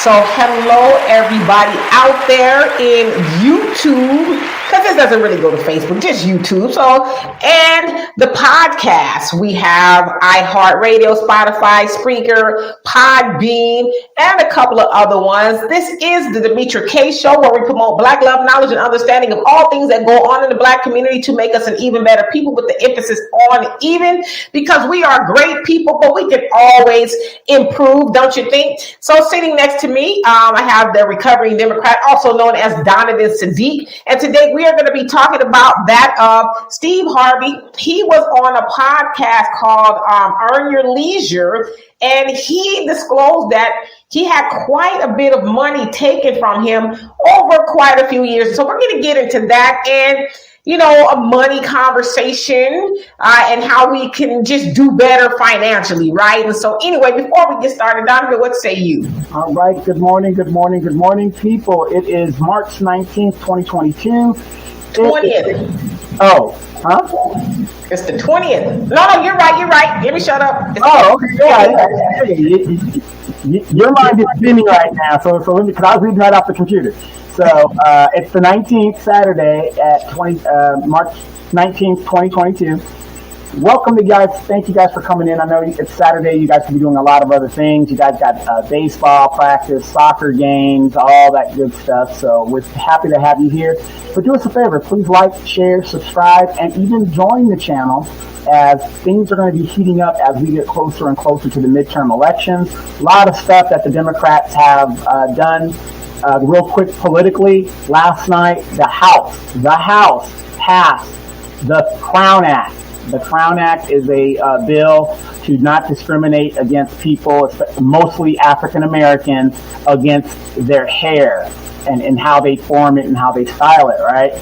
So hello everybody out there in YouTube, because this doesn't really go to Facebook, just YouTube. So, and the podcast, we have iHeartRadio, Spotify, Spreaker, Podbean, and a couple of other ones. This is the Demetra K Show, where we promote Black love, knowledge, and understanding of all things that go on in the Black community to make us an even better people, with the emphasis on even, because we are great people, but we can always improve, don't you think? So sitting next to me, I have the recovering Democrat, also known as Donovan Sadiq. And today we are going to be talking about that of Steve Harvey. He was on a podcast called Earn Your Leisure, and he disclosed that he had quite a bit of money taken from him over quite a few years. So we're going to get into that and, you know, a money conversation and how we can just do better financially, right? And so anyway, before we get started, Donovan, what say you? All right. Good morning, people. It is March 19th, 2022. 20th. Oh, huh? It's the 20th. No, you're right. Let me shut up. Okay. Yeah. Your mind is spinning right now. So let me, because I was reading right off the computer. So it's the 19th, Saturday at March 19th, 2022. Welcome to guys. Thank you guys for coming in. I know it's Saturday. You guys could be doing a lot of other things. You guys got baseball practice, soccer games, all that good stuff. So we're happy to have you here. But do us a favor. Please like, share, subscribe, and even join the channel, as things are going to be heating up as we get closer and closer to the midterm elections. A lot of stuff that the Democrats have done. Real quick politically, last night, the House passed the Crown Act. The Crown Act is a bill to not discriminate against people, mostly African Americans, against their hair and how they form it and how they style it, right?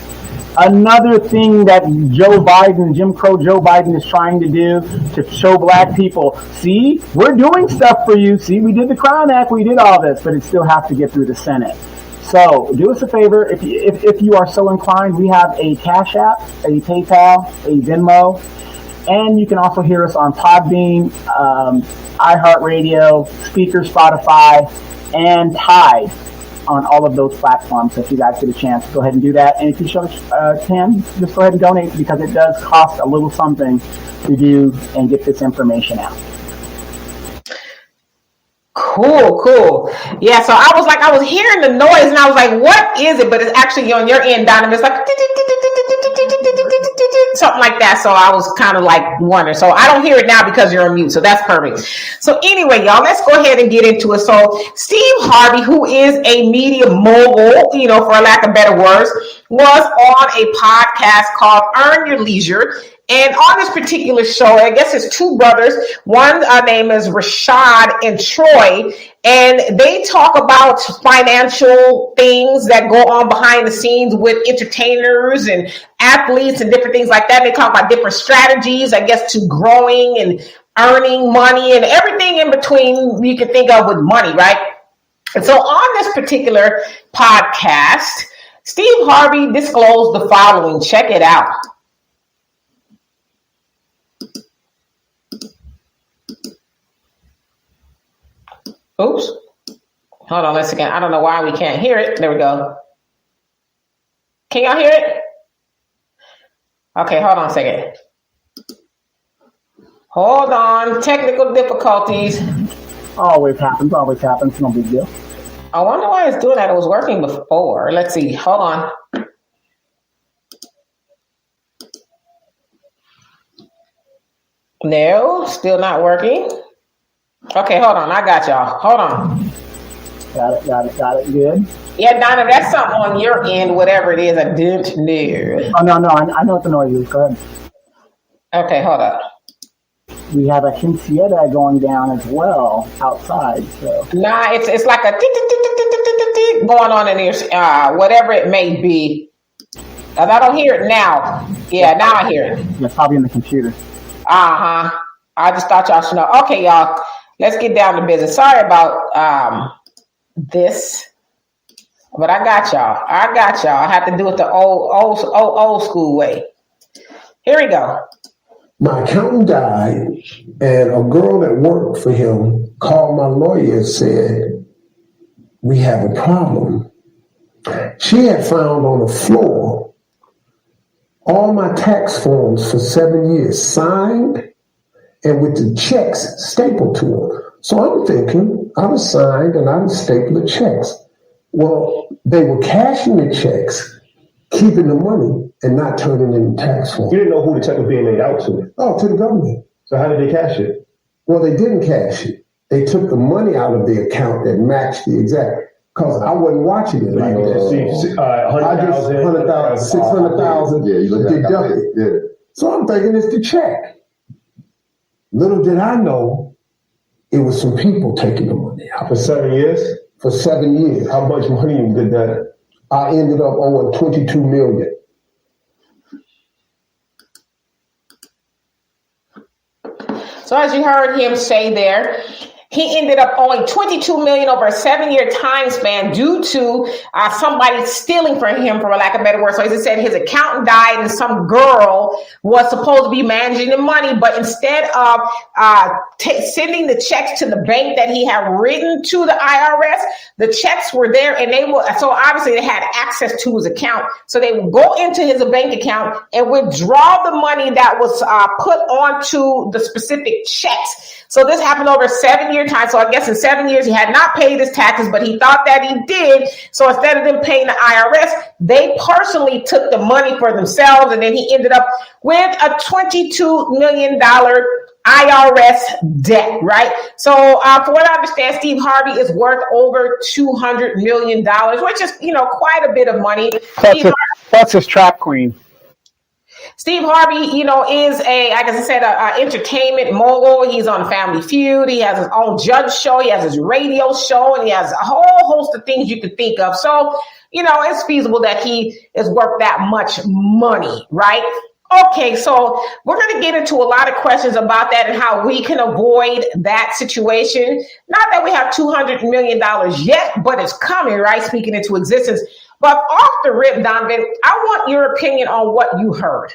Another thing that Jim Crow Joe Biden is trying to do to show Black people, see, we're doing stuff for you. See, we did the Crown Act, we did all this, but it still has to get through the Senate. So do us a favor, if you are so inclined, we have a Cash App, a PayPal, a Venmo, and you can also hear us on Podbean, iHeartRadio, Spreaker, Spotify, and Tide on all of those platforms. So if you guys get a chance, go ahead and do that. And if you can, just go ahead and donate, because it does cost a little something to do and get this information out. Cool. Yeah, so I was hearing the noise and I was like, what is it? But it's actually on your end, Donovan. It's like something like that. So I was kind of like wondering. So I don't hear it now because you're on mute. So that's perfect. So anyway, y'all, let's go ahead and get into it. So Steve Harvey, who is a media mogul, you know, for lack of better words, was on a podcast called Earn Your Leisure. And on this particular show, I guess it's two brothers. One name is Rashad and Troy, and they talk about financial things that go on behind the scenes with entertainers and athletes and different things like that. They talk about different strategies, I guess, to growing and earning money and everything in between you can think of with money, right? And so on this particular podcast, Steve Harvey disclosed the following. Check it out. Oops. Hold on, let's again. I don't know why we can't hear it. There we go. Can y'all hear it? Okay, hold on a second. Hold on. Technical difficulties. Always happens. No big deal. I wonder why it's doing that. It was working before. Let's see. Hold on. No, still not working. Okay, hold on. I got y'all. Hold on. Got it. Good. Yeah, Donna, that's something on your end, whatever it is. I didn't know. Oh, no. I know what the noise is. Go ahead. Okay, hold up. We have a quinceañera going down as well outside. So. Nah, it's like a going on in there, whatever it may be. Cause I don't hear it now. Yeah, now I hear it. Yeah, probably in the computer. I just thought y'all should know. Okay, y'all. Let's get down to business. Sorry about this, but I got y'all. I have to do it the old school way. Here we go. My accountant died, and a girl that worked for him called my lawyer and said, we have a problem. She had found on the floor all my tax forms for 7 years, signed and with the checks stapled to them. So I'm thinking I was signed and I was stapled the checks. Well, they were cashing the checks, keeping the money, and not turning in the tax form. You didn't know who the check was being made out to. Oh, to the government. So how did they cash it? Well, they didn't cash it. They took the money out of the account that matched the exact. Because I wasn't watching it like that. I just 100,000, 600,000 deducted. Yeah. So I'm thinking it's the check. Little did I know, it was some people taking the money out. For 7 years? For 7 years. How much money did that? I ended up owing $22 million. So as you heard him say there, he ended up owing $22 million over a 7-year time span due to somebody stealing from him, for a lack of a better word. So as I said, his accountant died and some girl was supposed to be managing the money, but instead of sending the checks to the bank that he had written to the IRS, the checks were there and so obviously they had access to his account. So they would go into his bank account and withdraw the money that was put onto the specific checks. So this happened over a 7-year time. So I guess in 7 years, he had not paid his taxes, but he thought that he did. So instead of them paying the IRS, they personally took the money for themselves. And then he ended up with a $22 million IRS debt, right? So for what I understand, Steve Harvey is worth over $200 million, which is, quite a bit of money. That's his trap queen. Steve Harvey, is like I said, a entertainment mogul. He's on Family Feud. He has his own judge show. He has his radio show, and he has a whole host of things you could think of. So, it's feasible that he is worth that much money, right? Okay, so we're going to get into a lot of questions about that and how we can avoid that situation. Not that we have $200 million yet, but it's coming, right? Speaking into existence. But off the rip, Donovan, I want your opinion on what you heard.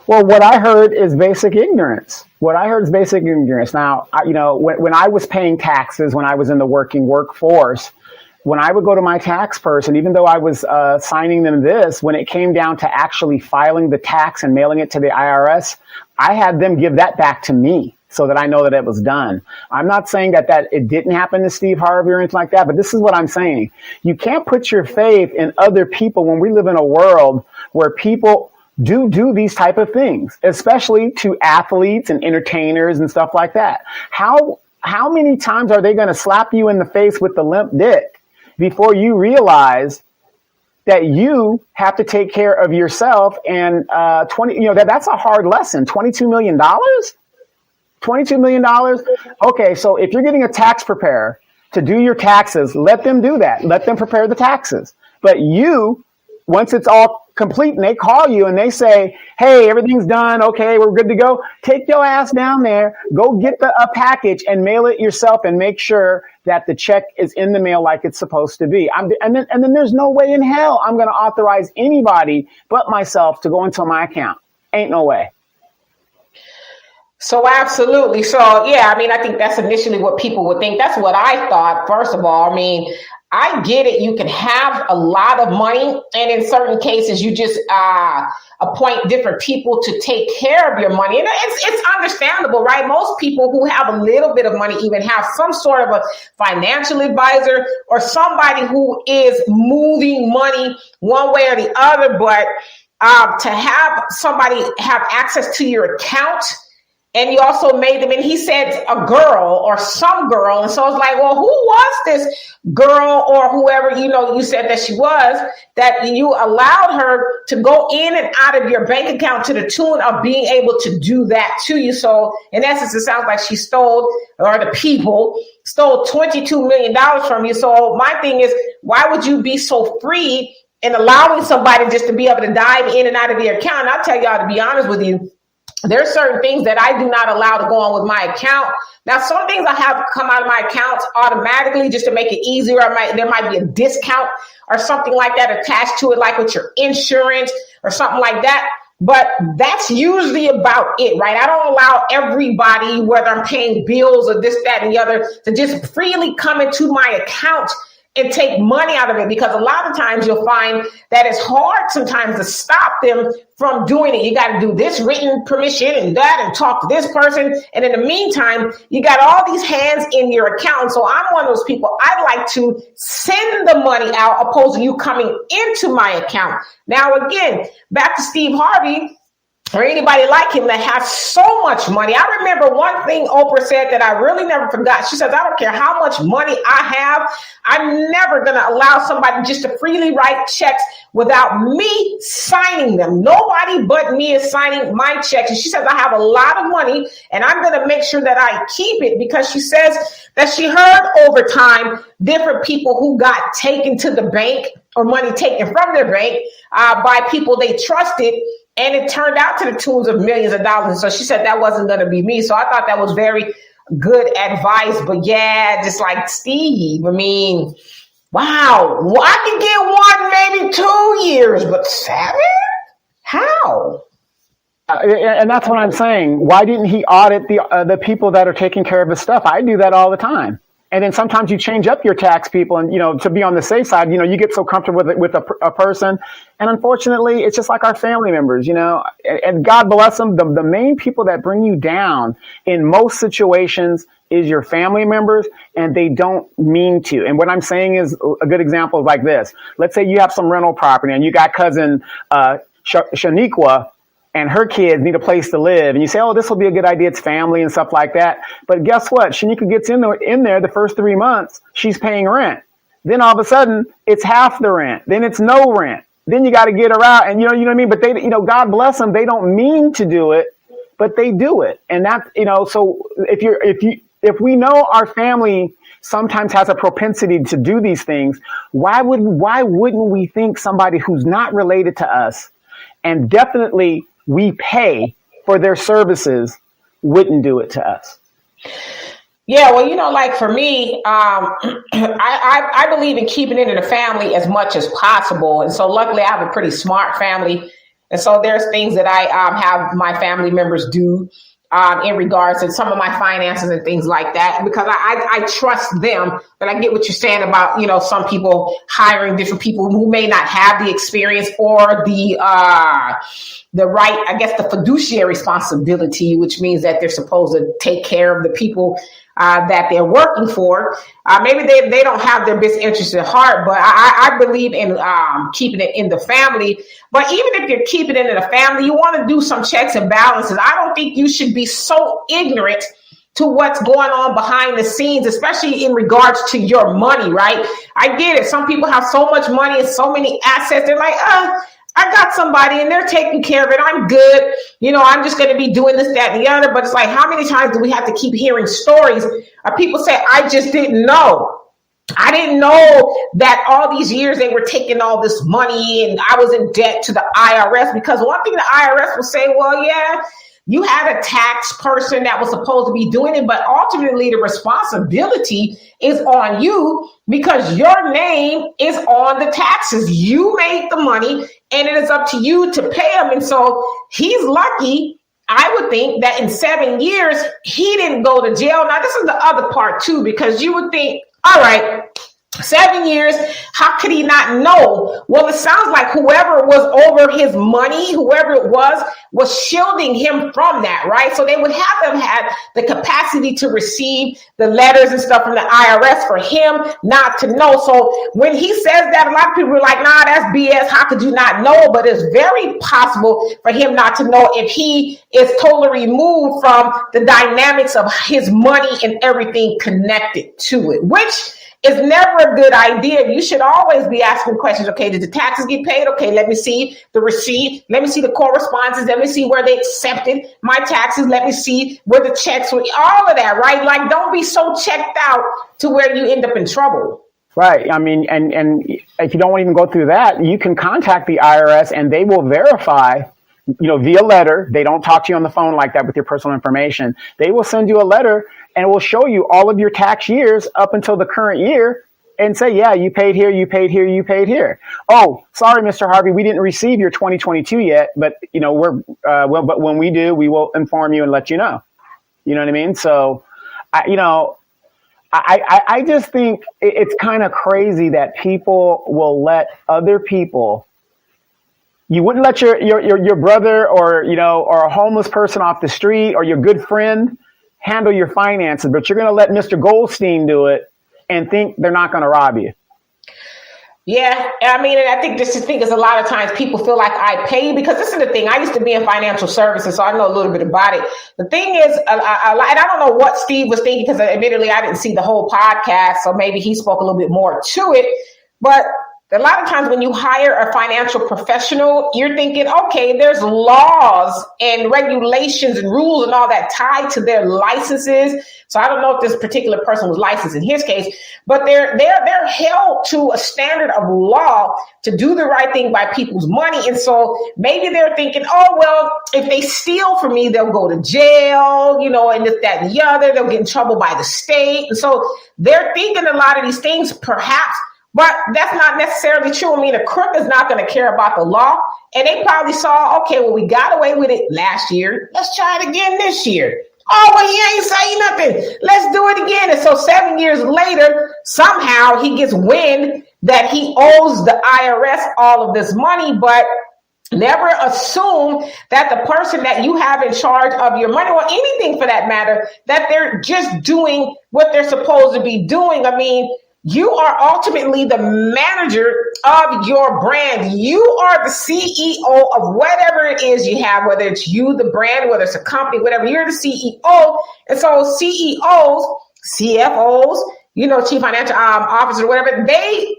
Well, what I heard is basic ignorance. Now, when I was paying taxes, when I was in the working workforce, when I would go to my tax person, even though I was signing them this, when it came down to actually filing the tax and mailing it to the IRS, I had them give that back to me so that I know that it was done. I'm not saying that it didn't happen to Steve Harvey or anything like that, but this is what I'm saying. You can't put your faith in other people when we live in a world where people do these type of things, especially to athletes and entertainers and stuff like that. How many times are they going to slap you in the face with the limp dick before you realize that you have to take care of yourself? And that's a hard lesson. $22 million? $22 million? Okay, so if you're getting a tax preparer to do your taxes, let them do that. Let them prepare the taxes. But you, once it's all complete and they call you and they say, hey, everything's done. Okay, we're good to go. Take your ass down there, go get a package and mail it yourself and make sure that the check is in the mail like it's supposed to be. And then there's no way in hell I'm going to authorize anybody but myself to go into my account. Ain't no way. So absolutely. So, yeah, I think that's initially what people would think. That's what I thought, first of all. I get it. You can have a lot of money, and in certain cases, you just appoint different people to take care of your money. And it's understandable, right? Most people who have a little bit of money even have some sort of a financial advisor or somebody who is moving money one way or the other. But to have somebody have access to your account, and you also made them, and he said a girl or some girl. And so it's like, well, who was this girl or whoever, you said that she was, that you allowed her to go in and out of your bank account to the tune of being able to do that to you. So in essence, it sounds like she stole, or the people stole $22 million from you. So my thing is, why would you be so free in allowing somebody just to be able to dive in and out of your account? And I'll tell y'all, to be honest with you, there's certain things that I do not allow to go on with my account. Now, some things I have come out of my accounts automatically just to make it easier. There might be a discount or something like that attached to it, like with your insurance or something like that. But that's usually about it, right? I don't allow everybody, whether I'm paying bills or this, that, and the other, to just freely come into my account and take money out of it, because a lot of times you'll find that it's hard sometimes to stop them from doing it. You got to do this written permission and that and talk to this person. And in the meantime, you got all these hands in your account. So I'm one of those people. I like to send the money out opposed to you coming into my account. Now, again, back to Steve Harvey, or anybody like him that has so much money. I remember one thing Oprah said that I really never forgot. She says, I don't care how much money I have, I'm never going to allow somebody just to freely write checks without me signing them. Nobody but me is signing my checks. And she says, I have a lot of money and I'm going to make sure that I keep it, because she says that she heard over time different people who got taken to the bank or money taken from their bank by people they trusted. And it turned out to the tunes of millions of dollars. So she said that wasn't going to be me. So I thought that was very good advice. But yeah, just like Steve, I mean, wow. Well, I can get 1, maybe 2 years, but 7? How? And that's what I'm saying. Why didn't he audit the people that are taking care of his stuff? I do that all the time. And then sometimes you change up your tax people, and, to be on the safe side, you get so comfortable with a person. And unfortunately, it's just like our family members, and God bless them. The main people that bring you down in most situations is your family members, and they don't mean to. And what I'm saying is, a good example is like this. Let's say you have some rental property and you got cousin Shaniqua, and her kids need a place to live. And you say, oh, this will be a good idea. It's family and stuff like that. But guess what? Shanika gets in there the first 3 months, she's paying rent. Then all of a sudden, it's half the rent. Then it's no rent. Then you got to get her out. And you know what I mean? But they, God bless them. They don't mean to do it, but they do it. And that, so if we know our family sometimes has a propensity to do these things, why wouldn't we think somebody who's not related to us, and definitely we pay for their services, wouldn't do it to us? Yeah, well, like for me, I believe in keeping it in the family as much as possible. And so luckily I have a pretty smart family. And so there's things that I have my family members do in regards to some of my finances and things like that, because I trust them. But I get what you're saying about, some people hiring different people who may not have the experience or the right, I guess, the fiduciary responsibility, which means that they're supposed to take care of the people that they're working for. Maybe they don't have their best interest at heart, but I believe in keeping it in the family. But even if you're keeping it in the family, you want to do some checks and balances. I don't think you should be so ignorant to what's going on behind the scenes, especially in regards to your money, right? I get it. Some people have so much money and so many assets. They're like, I got somebody and they're taking care of it. I'm good. I'm just going to be doing this, that, and the other. But it's like, how many times do we have to keep hearing stories of people say, I just didn't know. I didn't know that all these years they were taking all this money and I was in debt to the IRS. Because one thing the IRS will say, well, yeah, you had a tax person that was supposed to be doing it, but ultimately the responsibility is on you because your name is on the taxes. You made the money and it is up to you to pay them. And so he's lucky, I would think, that in 7 years, he didn't go to jail. Now, this is the other part too, because you would think, all right, 7 years, how could he not know? Well, it sounds like whoever was over his money, whoever it was shielding him from that, right? So they would have to have had the capacity to receive the letters and stuff from the IRS for him not to know. So when he says that, a lot of people are like, nah, that's BS. How could you not know? But it's very possible for him not to know if he is totally removed from the dynamics of his money and everything connected to it, which is never a good idea. You should always be asking questions. Okay, did the taxes get paid? Okay, let me see the receipt. Let me see the correspondences. Let me see where they accepted my taxes. Let me see where the checks were. All of that, right? Like, don't be so checked out to where you end up in trouble. Right. I mean, and if you don't want to even go through that, you can contact the IRS and they will verify, via letter. They don't talk to you on the phone like that with your personal information. They will send you a letter and it will show you all of your tax years up until the current year. and say, yeah, you paid here, you paid here, you paid here. Oh, sorry, Mr. Harvey, we didn't receive your 2022 yet, but but when we do, we will inform you and let you know. You know what I mean? So, I just think it's kind of crazy that people will let other people. You wouldn't let your brother or a homeless person off the street or your good friend handle your finances, but you're going to let Mr. Goldstein do it and think they're not going to rob you. Yeah, I mean, and I think this is a lot of times people feel like I pay, because this is the thing. I used to be in financial services, so I know a little bit about it. The thing is, and I don't know what Steve was thinking, because admittedly I didn't see the whole podcast, so maybe he spoke a little bit more to it. But a lot of times when you hire a financial professional, you're thinking, okay, there's laws and regulations and rules and all that tied to their licenses. So I don't know if this particular person was licensed in his case, but they're held to a standard of law to do the right thing by people's money. And so maybe they're thinking, oh, well, if they steal from me, they'll go to jail, and this, that, and the other. They'll get in trouble by the state. And so they're thinking a lot of these things, perhaps. But that's not necessarily true. I mean, a crook is not going to care about the law. And they probably saw, okay, well, we got away with it last year. Let's try it again this year. Oh, well, he ain't saying nothing. Let's do it again. And so 7 years later, somehow he gets wind that he owes the IRS all of this money. But never assume that the person that you have in charge of your money, or anything for that matter, that they're just doing what they're supposed to be doing. I mean, you are ultimately the manager of your brand. You are the CEO of whatever it is you have, whether it's you, the brand, whether it's a company, whatever. You're the CEO. And so CEOs, CFOs, chief financial officer, whatever, they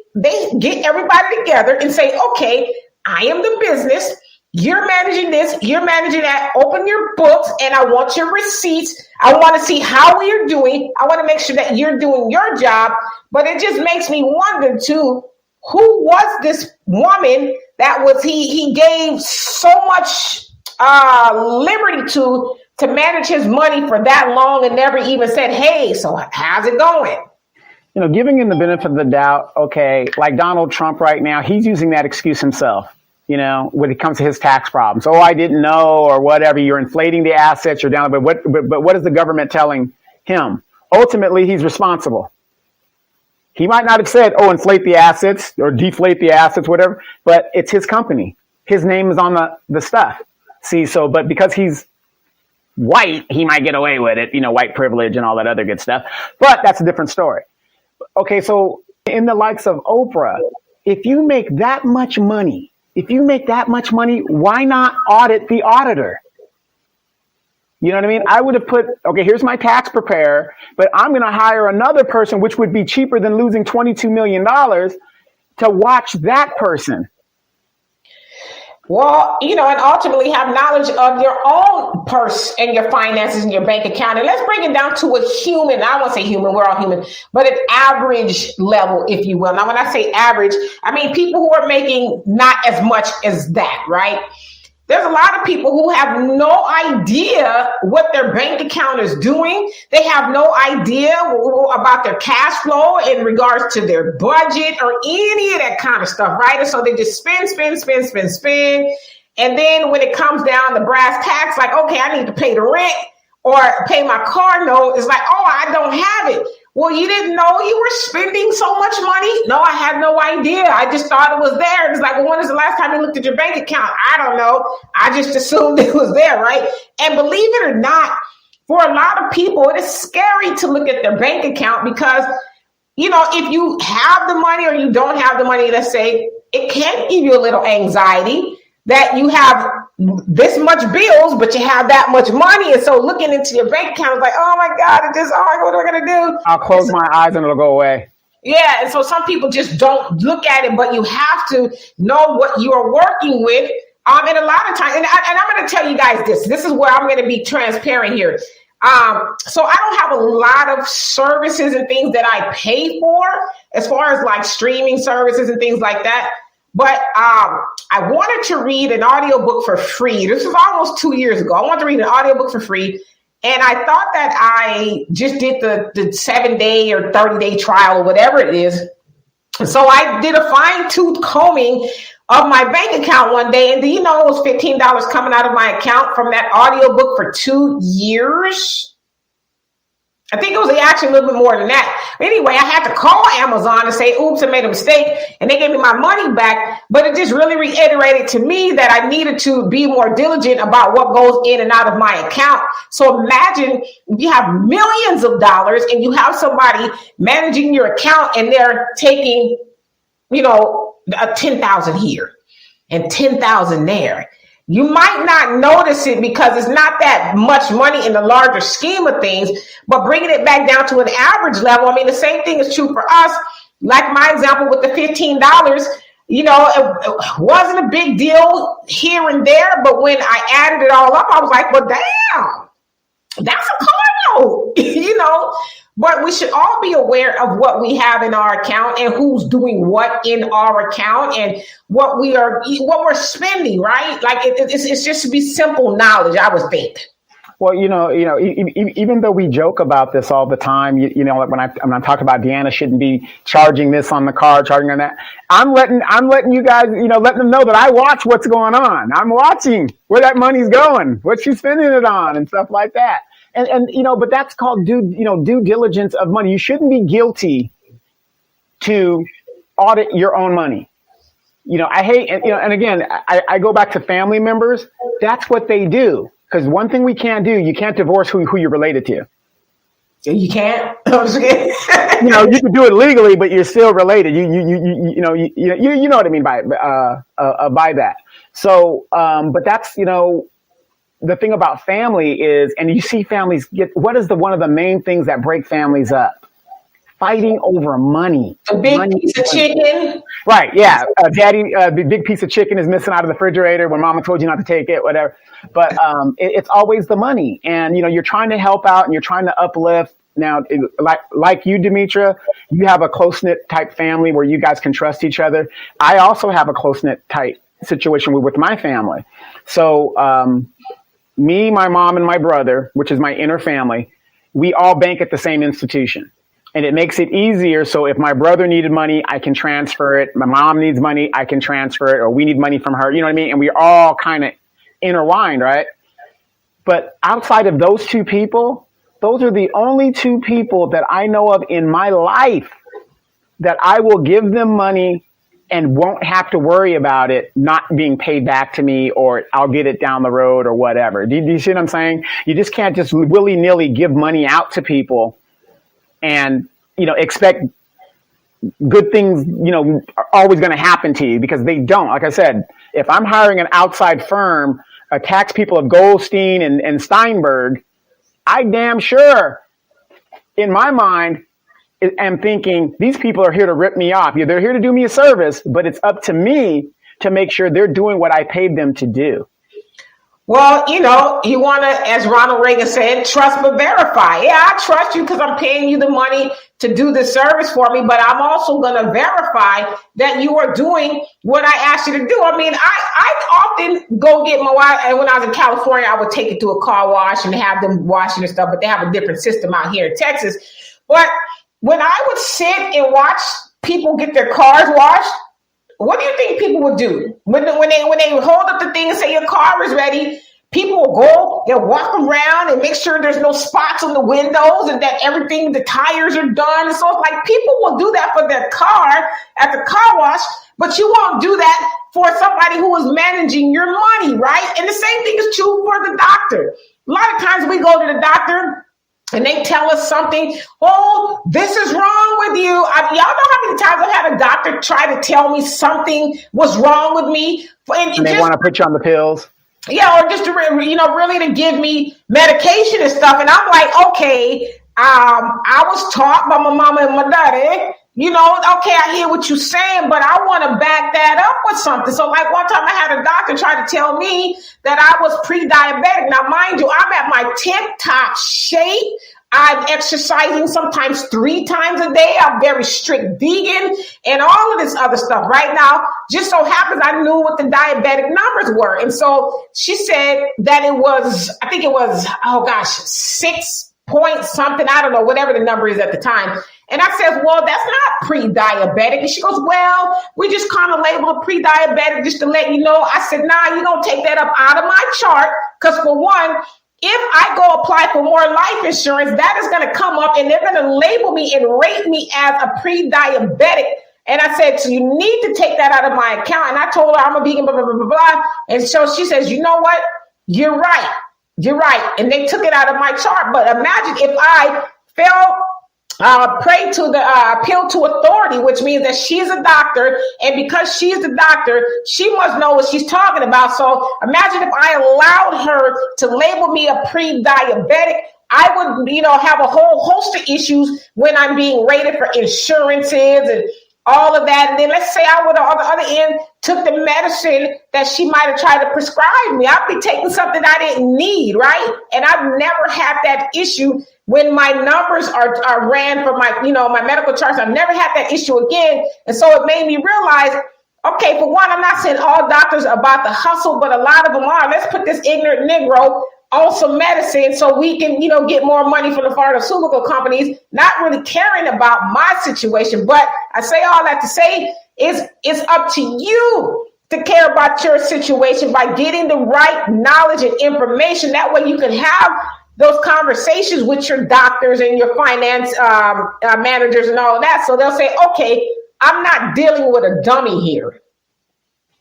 get everybody together and say, okay, I am the business. You're managing this, you're managing that. Open your books, and I want your receipts. I want to see how you're doing. I want to make sure that you're doing your job. But it just makes me wonder, too, who was this woman that was he gave so much liberty to manage his money for that long and never even said, hey, so how's it going? Giving him the benefit of the doubt, okay, like Donald Trump right now, he's using that excuse himself. When it comes to his tax problems. Oh, I didn't know, or whatever. You're inflating the assets. You're down. But what is the government telling him? Ultimately, he's responsible. He might not have said, oh, inflate the assets or deflate the assets, whatever. But it's his company. His name is on the stuff. See, but because he's white, he might get away with it. White privilege and all that other good stuff. But that's a different story. Okay, so in the likes of Oprah, if you make that much money, why not audit the auditor? You know what I mean? I would have put, okay, here's my tax preparer, but I'm going to hire another person, which would be cheaper than losing $22 million, to watch that person. Well, and ultimately have knowledge of your own purse and your finances and your bank account. And let's break it down to a human. I won't say human, we're all human, but an average level, if you will. Now, when I say average, I mean people who are making not as much as that, right? There's a lot of people who have no idea what their bank account is doing. They have no idea about their cash flow in regards to their budget or any of that kind of stuff, right? And so they just spend. And then when it comes down to brass tacks, like, okay, I need to pay the rent or pay my car note, it's like, oh, I don't have it. Well, you didn't know you were spending so much money? No, I had no idea. I just thought it was there. It's like, well, when is the last time you looked at your bank account? I don't know. I just assumed it was there, right? And believe it or not, for a lot of people, it is scary to look at their bank account because, if you have the money or you don't have the money, let's say, it can give you a little anxiety that you have this much bills, but you have that much money. And so looking into your bank account is like, oh my God, what am I going to do? I'll close my eyes and it'll go away. Yeah. And so some people just don't look at it, but you have to know what you are working with. And a lot of times, and I'm going to tell you guys this is where I'm going to be transparent here. So I don't have a lot of services and things that I pay for as far as like streaming services and things like that. But I wanted to read an audiobook for free. This was almost 2 years ago. I wanted to read an audiobook for free. And I thought that I just did the 7-day or 30-day trial or whatever it is. So I did a fine tooth combing of my bank account one day. And do you know it was $15 coming out of my account from that audiobook for 2 years? I think it was actually a little bit more than that. Anyway, I had to call Amazon and say, oops, I made a mistake. And they gave me my money back. But it just really reiterated to me that I needed to be more diligent about what goes in and out of my account. So imagine if you have millions of dollars and you have somebody managing your account and they're taking, a 10,000 here and 10,000 there. You might not notice it because it's not that much money in the larger scheme of things, but bringing it back down to an average level, I mean, the same thing is true for us. Like my example with the $15, it wasn't a big deal here and there, but when I added it all up, I was like, well, damn, that's a car note, But we should all be aware of what we have in our account and who's doing what in our account and what we're spending, right? Like it's just to be simple knowledge, I would think. Well, even though we joke about this all the time, when I talk about Deanna shouldn't be charging this on the card, charging on that, I'm letting you guys, letting them know that I watch what's going on. I'm watching where that money's going, what she's spending it on, and stuff like that. And but that's called due diligence of money. You shouldn't be guilty to audit your own money. I hate, and again, I go back to family members. That's what they do. Because one thing we can't do, you can't divorce who you're related to. You can't. I'm just kidding. You can do it legally, but you're still related. You know what I mean by that. So, but that's the thing about family is, and you see families what is one of the main things that break families up? Fighting over money. A big piece of chicken. Right, yeah. Daddy, the big piece of chicken is missing out of the refrigerator when mama told you not to take it, whatever. But it's always the money. And, you're trying to help out and you're trying to uplift. Now, like you, Demetra, you have a close-knit type family where you guys can trust each other. I also have a close-knit type situation with my family. So me, my mom, and my brother, which is my inner family, we all bank at the same institution. And it makes it easier. So if my brother needed money, I can transfer it. My mom needs money, I can transfer it. Or we need money from her. You know what I mean? And we're all kind of intertwined, right? But outside of those two people, those are the only two people that I know of in my life that I will give them money and won't have to worry about it not being paid back to me, or I'll get it down the road or whatever. Do you see what I'm saying? You just can't just willy-nilly give money out to people and, expect good things, are always going to happen to you, because they don't. Like I said, if I'm hiring an outside firm, a tax people of Goldstein and Steinberg, I damn sure, in my mind, am thinking these people are here to rip me off. Yeah, they're here to do me a service, but it's up to me to make sure they're doing what I paid them to do. Well, you want to, as Ronald Reagan said, trust but verify. Yeah, I trust you because I'm paying you the money to do the service for me, but I'm also going to verify that you are doing what I asked you to do. I mean, I often go get my wife, and when I was in California, I would take it to a car wash and have them washing and stuff, but they have a different system out here in Texas. But when I would sit and watch people get their cars washed, what do you think people would do? When they hold up the thing and say your car is ready, people will go, they'll walk around and make sure there's no spots on the windows and that everything, the tires are done. So it's like people will do that for their car at the car wash, but you won't do that for somebody who is managing your money, right? And the same thing is true for the doctor. A lot of times we go to the doctor and they tell us something, oh, this is wrong with you. Y'all know how many times I've had a doctor try to tell me something was wrong with me. And they want to put you on the pills. Yeah, or just to, really to give me medication and stuff. And I'm like, okay, I was taught by my mama and my daddy, okay, I hear what you're saying, but I want to back that up with something. So like one time I had a doctor try to tell me that I was pre-diabetic. Now, mind you, I'm at my tip-top shape. I'm exercising sometimes 3 times a day. I'm very strict vegan and all of this other stuff. Right now, just so happens I knew what the diabetic numbers were. And so she said that I think it was, 6 point something. I don't know, whatever the number is at the time. And I said, well, that's not pre-diabetic. And she goes, well, we just kind of label it pre-diabetic just to let you know. I said, nah, you don't take that up out of my chart. Because for one, if I go apply for more life insurance, that is going to come up and they're going to label me and rate me as a pre-diabetic. And I said, so you need to take that out of my account. And I told her I'm a vegan, blah, blah, blah, blah, blah. And so she says, you know what? You're right. You're right. And they took it out of my chart. But imagine if I prey to the appeal to authority, which means that she's a doctor, and because she's the doctor, she must know what she's talking about. So imagine if I allowed her to label me a pre-diabetic, I would, have a whole host of issues when I'm being rated for insurances and all of that. And then let's say I would, on the other end, took the medicine that she might have tried to prescribe me. I'd be taking something I didn't need, right? And I've never had that issue when my numbers are ran for my, my medical charts. I've never had that issue again. And so it made me realize, okay, for one, I'm not saying all doctors are about the hustle, but a lot of them are. Let's put this ignorant Negro on some medicine so we can, get more money from the pharmaceutical companies, not really caring about my situation. But I say all that to say it's up to you to care about your situation by getting the right knowledge and information. That way you can have those conversations with your doctors and your finance managers and all of that. So they'll say, okay, I'm not dealing with a dummy here.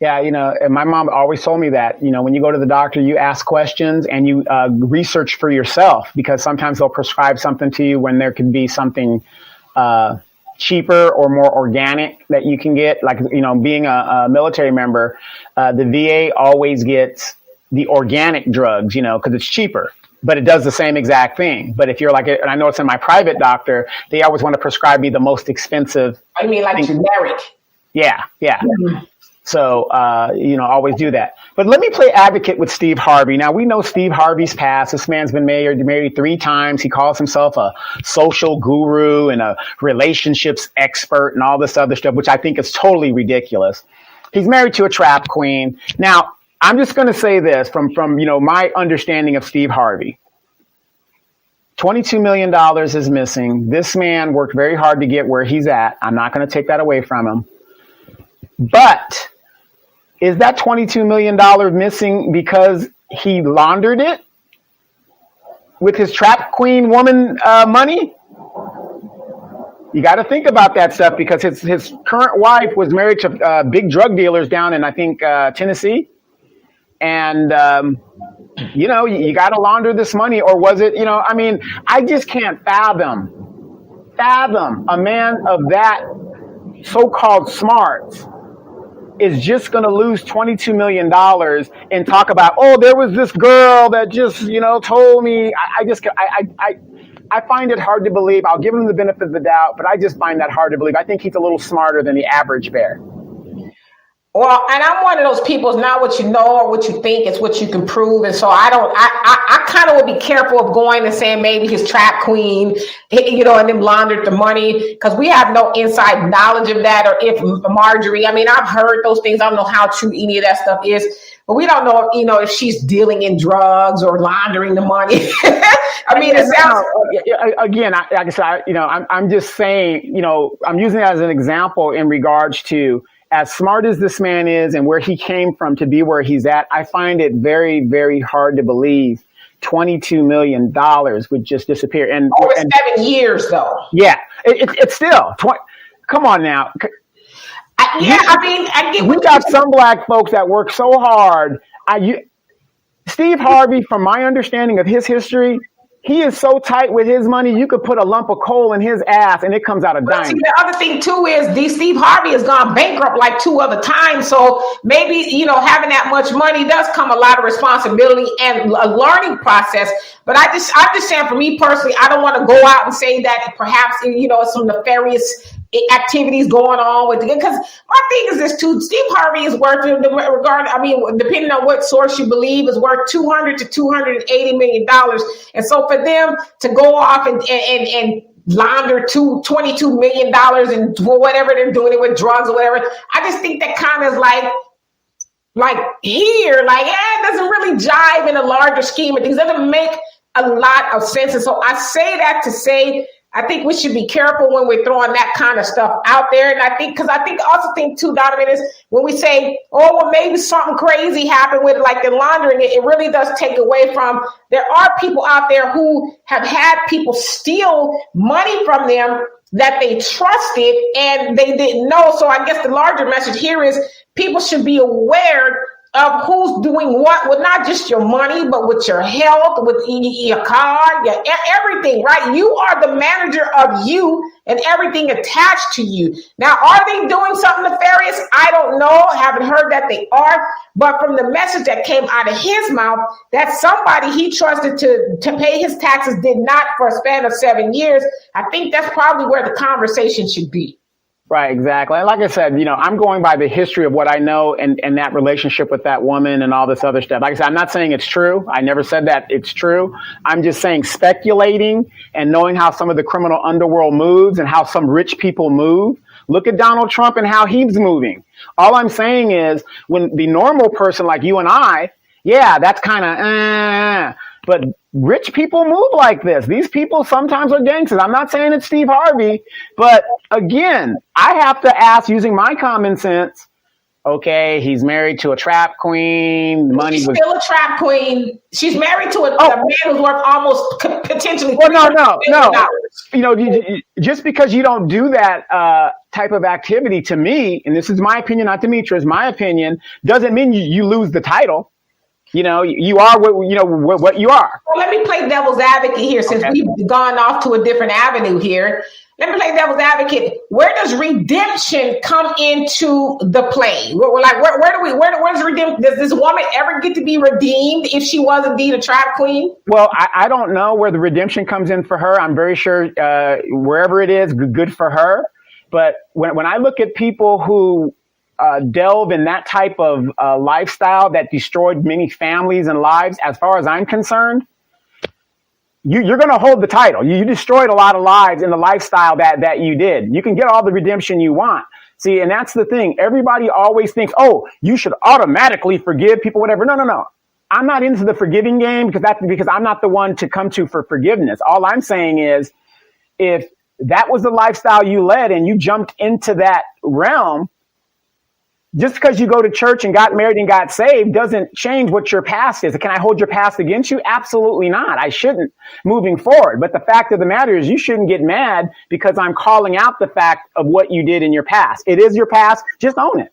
Yeah, and my mom always told me that, when you go to the doctor, you ask questions and you research for yourself, because sometimes they'll prescribe something to you when there could be something cheaper or more organic that you can get. Like, being a military member, the VA always gets the organic drugs, because it's cheaper, but it does the same exact thing. But if you're and I know it's in my private doctor, they always want to prescribe me the most expensive. I mean, like generic. Yeah. Mm-hmm. So, always do that. But let me play advocate with Steve Harvey. Now, we know Steve Harvey's past. This man's been married 3 times. He calls himself a social guru and a relationships expert and all this other stuff, which I think is totally ridiculous. He's married to a trap queen. Now, I'm just going to say this from my understanding of Steve Harvey. $22 million is missing. This man worked very hard to get where he's at. I'm not going to take that away from him. But is that $22 million missing because he laundered it with his trap queen woman money? You got to think about that stuff, because his current wife was married to big drug dealers down in, I think, Tennessee. And, you got to launder this money. Or was it, I just can't fathom a man of that so-called smarts is just going to lose $22 million and talk about, oh, there was this girl that just, told me. I find it hard to believe. I'll give him the benefit of the doubt, but I just find that hard to believe. I think he's a little smarter than the average bear. Well, and I'm one of those people, it's not what you know or what you think, it's what you can prove. And so I kind of would be careful of going and saying maybe his trap queen, and them laundered the money, because we have no inside knowledge of that. Or if Marjorie, I've heard those things. I don't know how true any of that stuff is, but we don't know, if she's dealing in drugs or laundering the money. It sounds. Again, like I said, I'm just saying, I'm using that as an example in regards to, as smart as this man is and where he came from to be where he's at, I find it very, very hard to believe $22 million would just disappear. And over 7 years, though. Yeah, it's still 20. Come on now. I get. We got some black folks that work so hard. Steve Harvey, from my understanding of his history, he is so tight with his money, you could put a lump of coal in his ass and it comes out a dime. See, the other thing, too, is Steve Harvey has gone bankrupt like 2 other times. So maybe, having that much money does come a lot of responsibility and a learning process. But I'm just saying, for me personally, I don't want to go out and say that perhaps, some nefarious activities going on with it. Because my thing is this too, Steve Harvey is worth, depending on what source you believe, is worth $200 to $280 million. And so for them to go off and launder $22 million and whatever they're doing it with drugs or whatever, I just think that kind of is it doesn't really jive in a larger scheme of things. It doesn't make a lot of sense. And so I say that to say, I think we should be careful when we're throwing that kind of stuff out there. And I think also think too, Donovan, is when we say, oh, well, maybe something crazy happened with like the laundering, it really does take away from, there are people out there who have had people steal money from them that they trusted and they didn't know. So I guess the larger message here is people should be aware of who's doing what with not just your money, but with your health, with your car, your everything, right? You are the manager of you and everything attached to you. Now, are they doing something nefarious? I don't know. Haven't heard that they are. But from the message that came out of his mouth, that somebody he trusted to pay his taxes did not for a span of 7 years, I think that's probably where the conversation should be. Right, exactly. And like I said, I'm going by the history of what I know and that relationship with that woman and all this other stuff. Like I said, I'm not saying it's true. I never said that it's true. I'm just saying speculating and knowing how some of the criminal underworld moves and how some rich people move. Look at Donald Trump and how he's moving. All I'm saying is when the normal person like you and I, yeah, that's kind of, but rich people move like this. These people sometimes are gangsters. I'm not saying it's Steve Harvey, but again, I have to ask using my common sense. Okay, he's married to a trap queen. She's still a trap queen. She's married to a man who's worth almost potentially. Well, no. Just because you don't do that type of activity, to me, and this is my opinion, not Demetra's, my opinion, doesn't mean you lose the title. You are what you are. Well, let me play devil's advocate here, since we've gone off to a different avenue here. Let me play devil's advocate. Where does redemption come into the play? Where's redemption? Does this woman ever get to be redeemed if she was indeed a trap queen? Well, I don't know where the redemption comes in for her. I'm very sure wherever it is, good for her. But when I look at people who delve in that type of lifestyle that destroyed many families and lives, as far as I'm concerned, you're going to hold the title. You destroyed a lot of lives in the lifestyle that you did. You can get all the redemption you want. See, and that's the thing. Everybody always thinks, oh, you should automatically forgive people, whatever. No. I'm not into the forgiving game because I'm not the one to come to for forgiveness. All I'm saying is, if that was the lifestyle you led and you jumped into that realm, just because you go to church and got married and got saved doesn't change what your past is. Can I hold your past against you? Absolutely not. I shouldn't moving forward. But the fact of the matter is you shouldn't get mad because I'm calling out the fact of what you did in your past. It is your past. Just own it.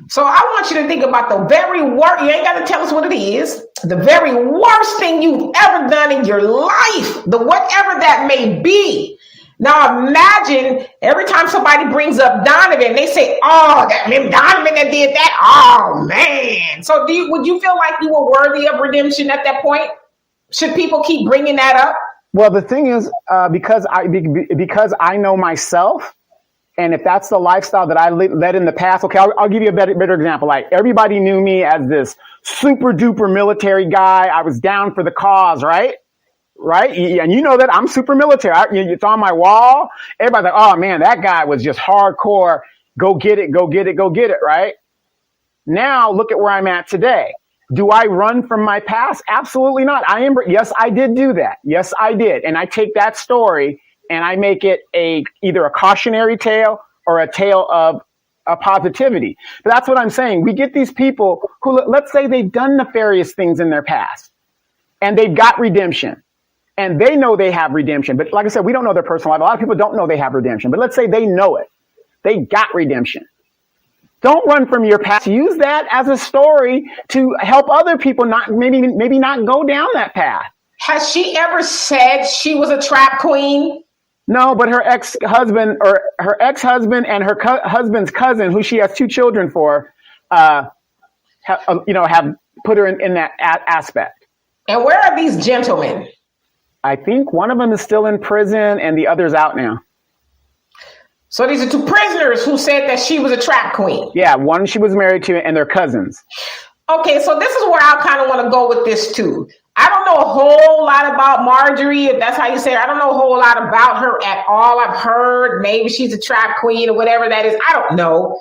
So I want you to think about the very worst. You ain't got to tell us what it is. The very worst thing you've ever done in your life, whatever that may be. Now imagine every time somebody brings up Donovan, they say, "Oh, that Donovan that did that." Oh man! So would you feel like you were worthy of redemption at that point? Should people keep bringing that up? Well, the thing is, because I know myself, and if that's the lifestyle that I led in the past, okay, I'll give you a better example. Like everybody knew me as this super duper military guy. I was down for the cause, right? Right? And you know that I'm super military. It's on my wall. Everybody's like, oh man, that guy was just hardcore. Go get it, right? Now look at where I'm at today. Do I run from my past? Absolutely not. Yes, I did do that. Yes, I did. And I take that story and I make it either a cautionary tale or a tale of a positivity. But that's what I'm saying. We get these people who, let's say they've done nefarious things in their past and they've got redemption. And they know they have redemption. But like I said, we don't know their personal life. A lot of people don't know they have redemption. But let's say they know it. They got redemption. Don't run from your past. Use that as a story to help other people maybe not go down that path. Has she ever said she was a trap queen? No, but her ex-husband and her husband's cousin, who she has 2 children for, have put her in that aspect. And where are these gentlemen? I think one of them is still in prison and the other's out now. So these are 2 prisoners who said that she was a trap queen. Yeah, one she was married to and their cousins. Okay, so this is where I kind of want to go with this too. I don't know a whole lot about Marjorie, if that's how you say it. I don't know a whole lot about her at all. I've heard maybe she's a trap queen or whatever that is. I don't know.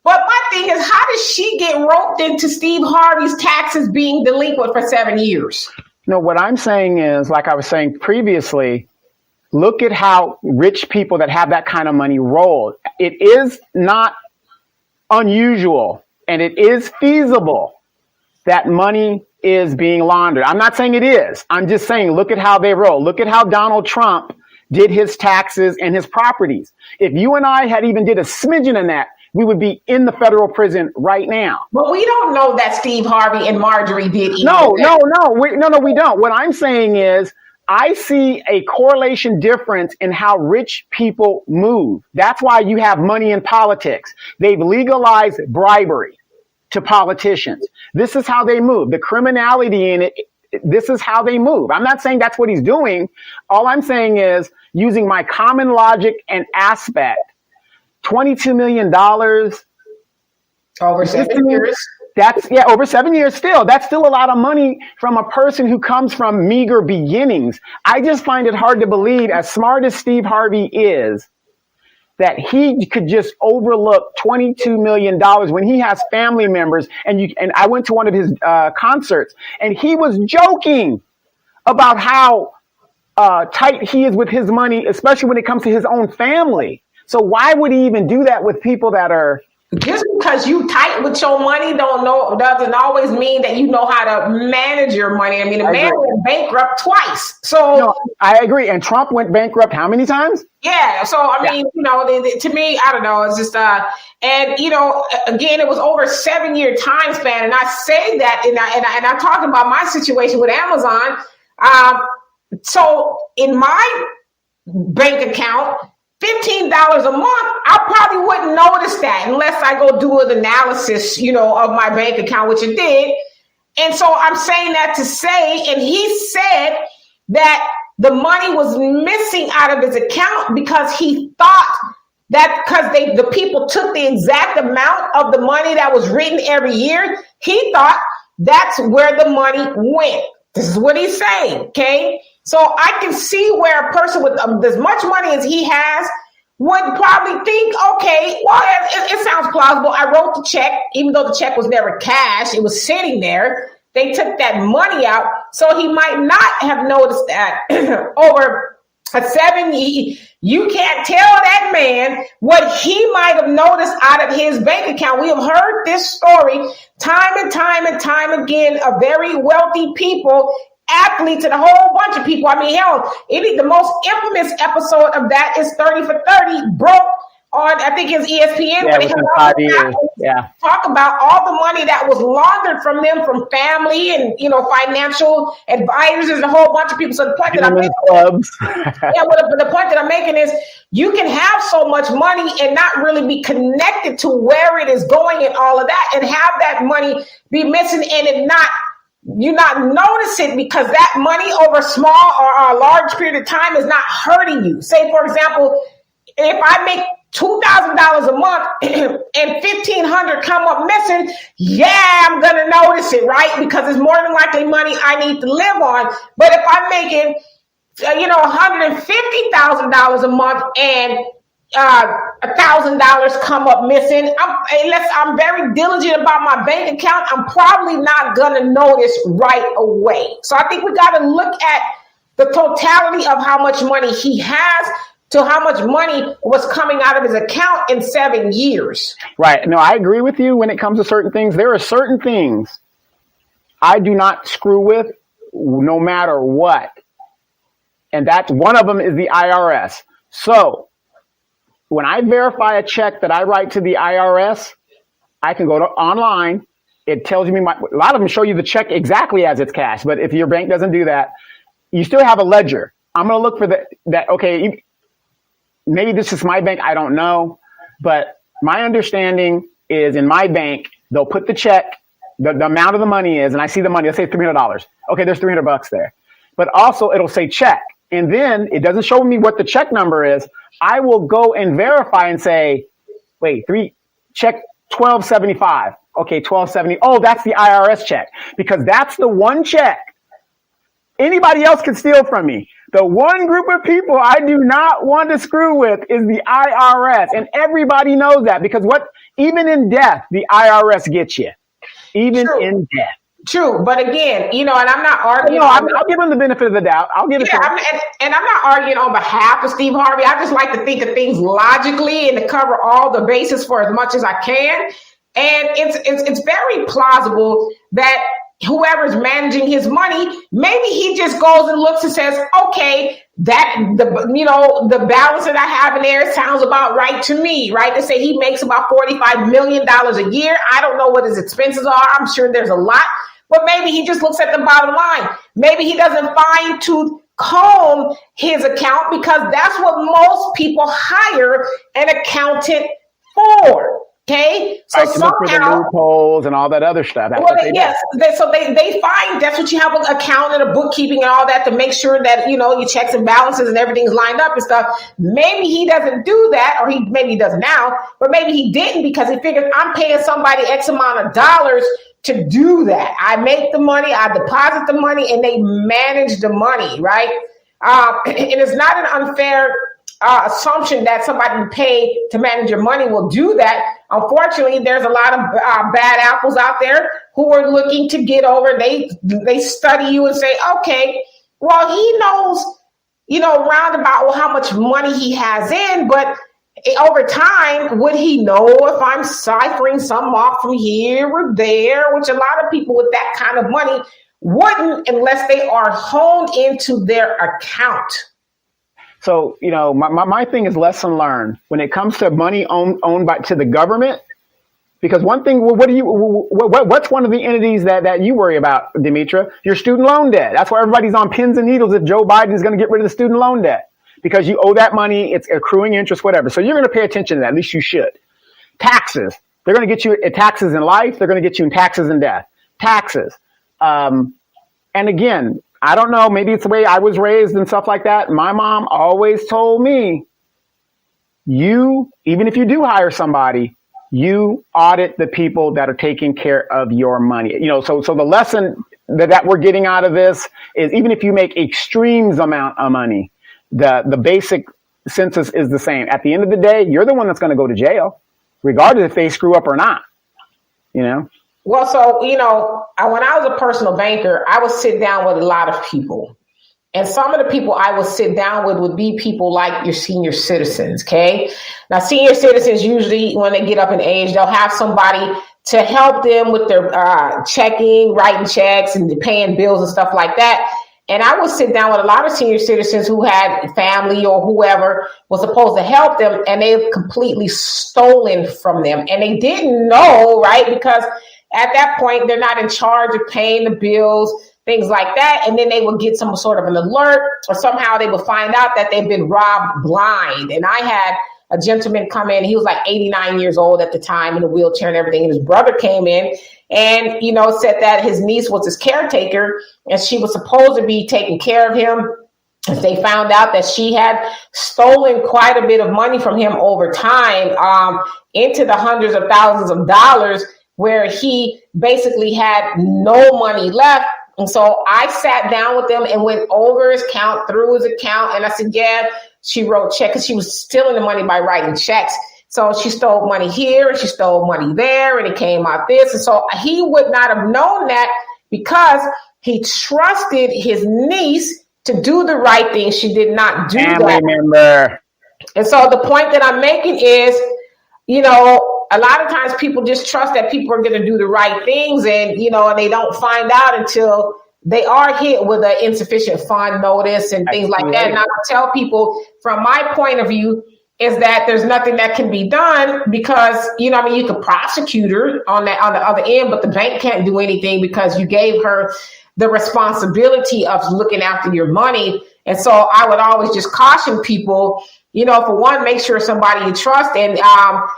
But my thing is, how does she get roped into Steve Harvey's taxes being delinquent for 7 years? No, what I'm saying is, like I was saying previously, look at how rich people that have that kind of money roll. It is not unusual and it is feasible that money is being laundered. I'm not saying it is. I'm just saying, look at how they roll. Look at how Donald Trump did his taxes and his properties. If you and I had even did a smidgen in that, we would be in the federal prison right now. But we don't know that Steve Harvey and Marjorie did either. No, we don't. What I'm saying is, I see a correlation difference in how rich people move. That's why you have money in politics. They've legalized bribery to politicians. This is how they move. The criminality in it, this is how they move. I'm not saying that's what he's doing. All I'm saying is, using my common logic and aspect, $22 million. Over 7 years. That's, over 7 years still. That's still a lot of money from a person who comes from meager beginnings. I just find it hard to believe, as smart as Steve Harvey is, that he could just overlook $22 million when he has family members. And I went to one of his concerts, and he was joking about how tight he is with his money, especially when it comes to his own family. So why would he even do that with people that are... Just because you tight with your money doesn't always mean that you know how to manage your money. I mean, the man went bankrupt twice. So no, I agree. And Trump went bankrupt how many times? Yeah. So I mean, to me, I don't know. It's just and again, it was over a 7-year time span, and I say that, and I talked about my situation with Amazon. So in my bank account, $15 a month, I probably wouldn't notice that unless I go do an analysis, of my bank account, which it did. And so I'm saying that to say, and he said that the money was missing out of his account because he thought that because the people took the exact amount of the money that was written every year, he thought that's where the money went. This is what he's saying, okay? So I can see where a person with as much money as he has would probably think, okay, well, it sounds plausible. I wrote the check, even though the check was never cash. It was sitting there. They took that money out. So he might not have noticed that over a 7 year. You can't tell that man what he might have noticed out of his bank account. We have heard this story time and time and time again of very wealthy people, athletes, and a whole bunch of people. I mean, hell, the most infamous episode of that is 30 for 30 broke on, I think it's ESPN. Yeah, within 5 years. Yeah. Talk about all the money that was laundered from them, from family and, financial advisors and a whole bunch of people. So the point that I'm making, the point that I'm making is you can have so much money and not really be connected to where it is going and all of that, and have that money be missing and you not notice it because that money over a small or a large period of time is not hurting you. Say, for example, if I make $2,000 a month and $1,500 come up missing, I'm going to notice it, right? Because it's more than likely money I need to live on. But if I'm making, $150,000 a month and $1,000 come up missing, unless I'm very diligent about my bank account, I'm probably not going to notice right away. So I think we got to look at the totality of how much money he has to how much money was coming out of his account in 7 years. Right. No, I agree with you when it comes to certain things. There are certain things I do not screw with no matter what. And that's one of them is the IRS. So when I verify a check that I write to the IRS, I can go online. It tells me a lot of them show you the check exactly as it's cash. But if your bank doesn't do that, you still have a ledger. I'm going to look for that. Okay. Maybe this is my bank. I don't know. But my understanding is in my bank, they'll put the check, the amount of the money is, and I see the money, let's say $300. Okay, there's $300 there. But also it'll say check. And then it doesn't show me what the check number is. I will go and verify and say, wait, check 1275. Okay, 1270. Oh, that's the IRS check. Because that's the one check anybody else can steal from me. The one group of people I do not want to screw with is the IRS. And everybody knows that because even in death, the IRS gets you. Even in death. True, but again, and I'm not arguing. No, I'll give him the benefit of the doubt. I'll give it to him. And I'm not arguing on behalf of Steve Harvey. I just like to think of things logically and to cover all the bases for as much as I can. And it's very plausible that whoever's managing his money, maybe he just goes and looks and says, okay, that the balance that I have in there sounds about right to me, right? They say he makes about $45 million a year. I don't know what his expenses are. I'm sure there's a lot. But maybe he just looks at the bottom line. Maybe he doesn't fine tooth comb his account because that's what most people hire an accountant for. Okay, so to look for the loopholes and all that other stuff. So they find that's what you have an accountant, a bookkeeping, and all that to make sure that your checks and balances and everything's lined up and stuff. Maybe he doesn't do that, or maybe he does now, but maybe he didn't because he figured I'm paying somebody X amount of dollars to do that. I make the money, I deposit the money, and they manage the money, right? And it's not an unfair assumption that somebody you pay to manage your money will do that. Unfortunately, there's a lot of bad apples out there who are looking to get over. They study you and say, okay, well, he knows, roundabout how much money he has in, but over time, would he know if I'm ciphering some off from here or there, which a lot of people with that kind of money wouldn't unless they are honed into their account. So, my thing is lesson learned when it comes to money owned by to the government. Because one thing, what's one of the entities that you worry about, Demetra? Your student loan debt. That's why everybody's on pins and needles if Joe Biden is going to get rid of the student loan debt. Because you owe that money, it's accruing interest, whatever. So you're going to pay attention to that. At least you should. Taxes. They're going to get you taxes in life. They're going to get you in taxes in death. Taxes. And again, I don't know, maybe it's the way I was raised and stuff like that. My mom always told me, even if you do hire somebody, you audit the people that are taking care of your money. So the lesson that we're getting out of this is even if you make extremes amount of money, the basic census is the same. At the end of the day, you're the one that's going to go to jail, regardless if they screw up or not, Well, so, when I was a personal banker, I would sit down with a lot of people. And some of the people I would sit down with would be people like your senior citizens, okay? Now, senior citizens, usually when they get up in age, they'll have somebody to help them with their checking, writing checks, and paying bills and stuff like that. And I would sit down with a lot of senior citizens who had family or whoever was supposed to help them, and they've completely stolen from them. And they didn't know, right? Because at that point, they're not in charge of paying the bills, things like that. And then they will get some sort of an alert, or somehow they will find out that they've been robbed blind. And I had a gentleman come in. He was like 89 years old at the time in a wheelchair and everything. And his brother came in and, said that his niece was his caretaker and she was supposed to be taking care of him. If they found out that she had stolen quite a bit of money from him over time, into the hundreds of thousands of dollars, where he basically had no money left. And so I sat down with them and went over his account, through his account. And I said, yeah, she wrote checks because she was stealing the money by writing checks. So she stole money here and she stole money there and it came out this. And so he would not have known that because he trusted his niece to do the right thing. She did not do that. Member. And so the point that I'm making is, a lot of times people just trust that people are going to do the right things and, and they don't find out until they are hit with an insufficient fund notice and things like that. And I would tell people from my point of view is that there's nothing that can be done because, you could prosecute her on the other end, but the bank can't do anything because you gave her the responsibility of looking after your money. And so I would always just caution people, for one, make sure somebody you trust and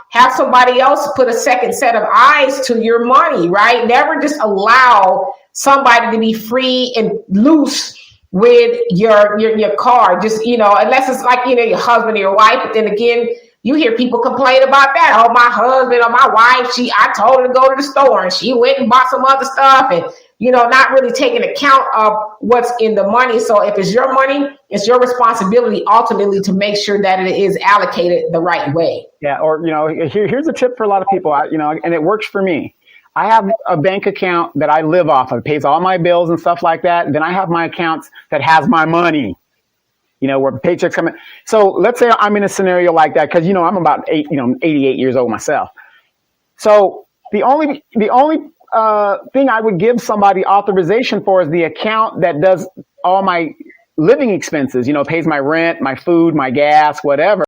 have somebody else put a second set of eyes to your money, right? Never just allow somebody to be free and loose with your card. Just, unless it's like, your husband or your wife. But then again, you hear people complain about that. Oh, my husband or my wife, I told her to go to the store and she went and bought some other stuff and, not really taking account of what's in the money. So if it's your money, it's your responsibility ultimately to make sure that it is allocated the right way. Yeah. Or, here's a tip for a lot of people, and it works for me. I have a bank account that I live off of, pays all my bills and stuff like that. Then I have my accounts that has my money, where paychecks come in. So let's say I'm in a scenario like that because, I'm about 88 years old myself. So the only thing I would give somebody authorization for is the account that does all my living expenses, pays my rent, my food, my gas, whatever.